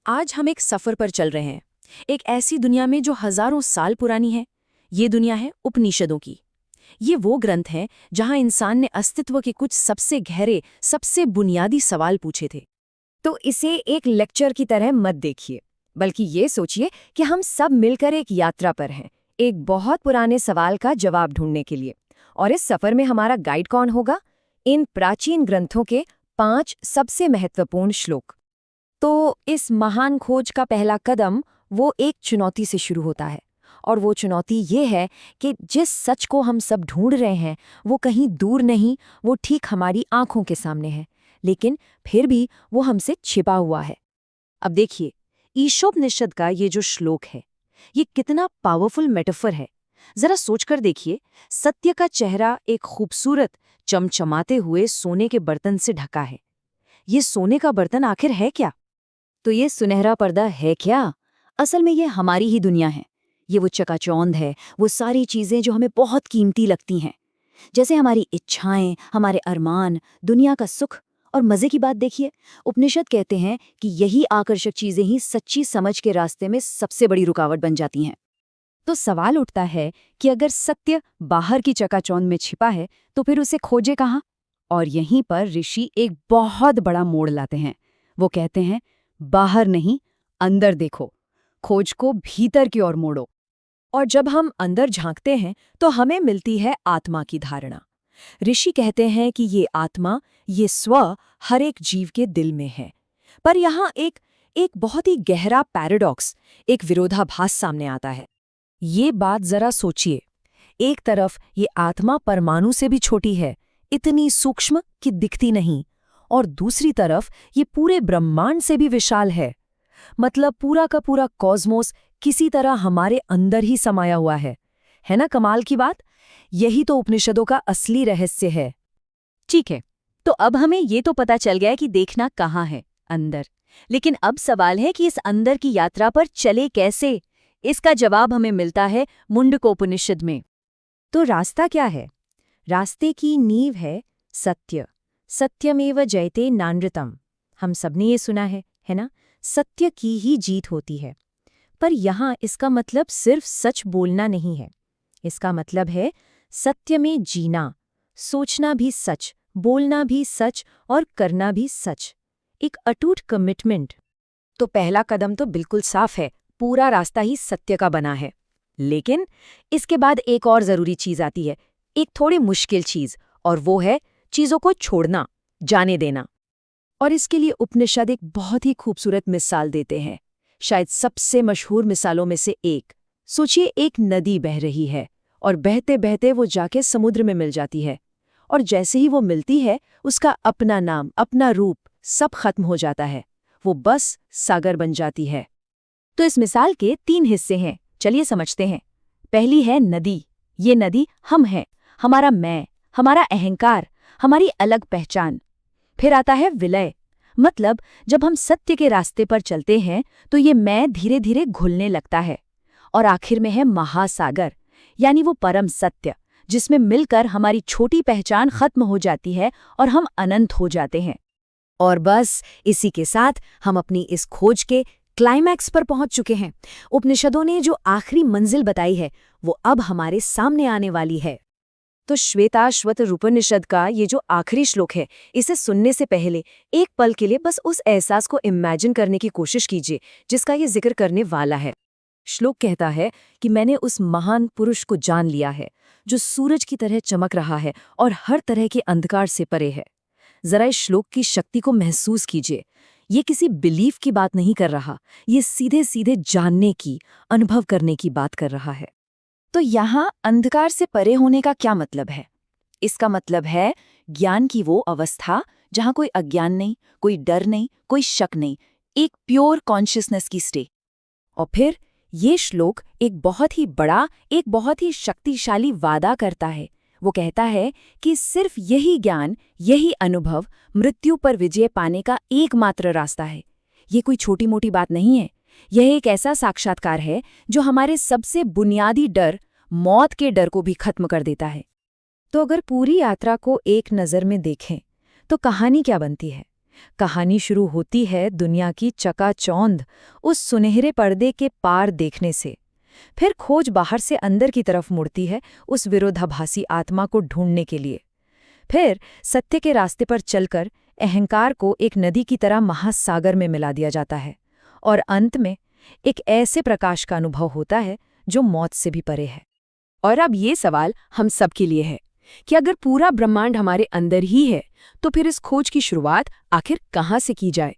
आज हम एक सफर पर चल रहे हैं, एक ऐसी दुनिया में जो हजारों साल पुरानी है। ये दुनिया है उपनिषदों की। ये वो ग्रंथ हैं जहां इंसान ने अस्तित्व के कुछ सबसे गहरे, सबसे बुनियादी सवाल पूछे थे। तो इसे एक लेक्चर की तरह मत देखिए, बल्कि ये सोचिए कि हम सब मिलकर एक यात्रा पर हैं, एक बहुत पुराने सवाल का जवाब ढूंढने के लिए। और इस सफर में हमारा गाइड कौन होगा? इन प्राचीन ग्रंथों के 5 सबसे महत्वपूर्ण श्लोक। तो इस महान खोज का पहला कदम वो एक चुनौती से शुरू होता है, और वो चुनौती ये है कि जिस सच को हम सब ढूंढ रहे हैं वो कहीं दूर नहीं, वो ठीक हमारी आंखों के सामने है, लेकिन फिर भी वो हमसे छिपा हुआ है। अब देखिए, ईशोपनिषद का ये जो श्लोक है, ये कितना पावरफुल मेटाफर है। जरा सोचकर देखिए, सत्य का चेहरा एक खूबसूरत चमचमाते हुए सोने के बर्तन से ढका है। ये सोने का बर्तन आखिर है क्या? तो ये सुनहरा पर्दा है क्या? असल में ये हमारी ही दुनिया है। ये वो चकाचौंध है, वो सारी चीजें जो हमें बहुत कीमती लगती हैं, जैसे हमारी इच्छाएं, हमारे अरमान, दुनिया का सुख। और मजे की बात देखिए, उपनिषद कहते हैं कि यही आकर्षक चीजें ही सच्ची समझ के रास्ते में सबसे बड़ी रुकावट बन जाती हैं। तो सवाल उठता है कि अगर सत्य बाहर की चकाचौंध में छिपा है, तो फिर उसे खोजे कहाँ? और यहीं पर ऋषि एक बहुत बड़ा मोड़ लाते हैं। वो कहते हैं, बाहर नहीं, अंदर देखो, खोज को भीतर की ओर मोड़ो। और जब हम अंदर झांकते हैं तो हमें मिलती है आत्मा की धारणा। ऋषि कहते हैं कि ये आत्मा, ये स्व, हर एक जीव के दिल में है। पर यहाँ एक बहुत ही गहरा पैराडॉक्स, एक विरोधाभास सामने आता है। ये बात जरा सोचिए। एक तरफ ये आत्मा परमाणु से भी छोटी है, इतनी सूक्ष्म कि दिखती नहीं, और दूसरी तरफ ये पूरे ब्रह्मांड से भी विशाल है। मतलब पूरा का पूरा कॉस्मोस किसी तरह हमारे अंदर ही समाया हुआ है ना कमाल की बात? यही तो उपनिषदों का असली रहस्य है। ठीक है, तो अब हमें ये तो पता चल गया है कि देखना कहाँ है, अंदर। लेकिन अब सवाल है कि इस अंदर की यात्रा पर चले कैसे? इसका जवाब हमें मिलता है मुंडकोपनिषद में। तो रास्ता क्या है? रास्ते की नींव है सत्य। सत्यमेव जयते नानृतम। हम सबने ये सुना है ना? सत्य की ही जीत होती है। पर यहाँ इसका मतलब सिर्फ सच बोलना नहीं है। इसका मतलब है सत्य में जीना, सोचना भी सच, बोलना भी सच और करना भी सच। एक अटूट कमिटमेंट। तो पहला कदम तो बिल्कुल साफ है, पूरा रास्ता ही सत्य का बना है। लेकिन इसके बाद एक और जरूरी चीज आती है, एक थोड़ी मुश्किल चीज, और वो है चीजों को छोड़ना, जाने देना। और इसके लिए उपनिषद एक बहुत ही खूबसूरत मिसाल देते हैं, शायद सबसे मशहूर मिसालों में से एक। सोचिए, एक नदी बह रही है और बहते बहते वो जाके समुद्र में मिल जाती है, और जैसे ही वो मिलती है उसका अपना नाम, अपना रूप सब खत्म हो जाता है। वो बस सागर बन जाती है। तो इस मिसाल के 3 हिस्से हैं, चलिए समझते हैं। पहली है नदी। ये नदी हम हैं, हमारा मैं, हमारा अहंकार, हमारी अलग पहचान। फिर आता है विलय, मतलब जब हम सत्य के रास्ते पर चलते हैं तो ये मैं धीरे धीरे घुलने लगता है। और आखिर में है महासागर, यानी वो परम सत्य, जिसमें मिलकर हमारी छोटी पहचान खत्म हो जाती है और हम अनंत हो जाते हैं। और बस इसी के साथ हम अपनी इस खोज के क्लाइमैक्स पर पहुंच चुके हैं। उपनिषदों ने जो आखिरी मंजिल बताई है वो अब हमारे सामने आने वाली है। तो श्वेताश्वतर उपनिषद का ये जो आखिरी श्लोक है, इसे सुनने से पहले एक पल के लिए बस उस एहसास को इमेजिन करने की कोशिश कीजिए जिसका ये जिक्र करने वाला है। श्लोक कहता है कि मैंने उस महान पुरुष को जान लिया है जो सूरज की तरह चमक रहा है और हर तरह के अंधकार से परे है। जरा इस श्लोक की शक्ति को महसूस कीजिए। ये किसी बिलीफ की बात नहीं कर रहा, ये सीधे सीधे जानने की, अनुभव करने की बात कर रहा है। तो यहाँ अंधकार से परे होने का क्या मतलब है? इसका मतलब है ज्ञान की वो अवस्था जहाँ कोई अज्ञान नहीं, कोई डर नहीं, कोई शक नहीं, एक प्योर कॉन्शियसनेस की स्टेट। और फिर ये श्लोक एक बहुत ही बड़ा, एक बहुत ही शक्तिशाली वादा करता है। वो कहता है कि सिर्फ यही ज्ञान, यही अनुभव मृत्यु पर विजय पाने का एकमात्र रास्ता है। ये कोई छोटी मोटी बात नहीं है। यह एक ऐसा साक्षात्कार है जो हमारे सबसे बुनियादी डर, मौत के डर को भी खत्म कर देता है। तो अगर पूरी यात्रा को एक नज़र में देखें तो कहानी क्या बनती है? कहानी शुरू होती है दुनिया की चकाचौंध उस सुनहरे पर्दे के पार देखने से। फिर खोज बाहर से अंदर की तरफ मुड़ती है उस विरोधाभासी आत्मा को ढूंढने के लिए। फिर सत्य के रास्ते पर चलकर अहंकार को एक नदी की तरह महासागर में मिला दिया जाता है और अंत में एक ऐसे प्रकाश का अनुभव होता है जो मौत से भी परे है। और अब ये सवाल हम सब के लिए है कि अगर पूरा ब्रह्मांड हमारे अंदर ही है तो फिर इस खोज की शुरुआत आखिर कहाँ से की जाए।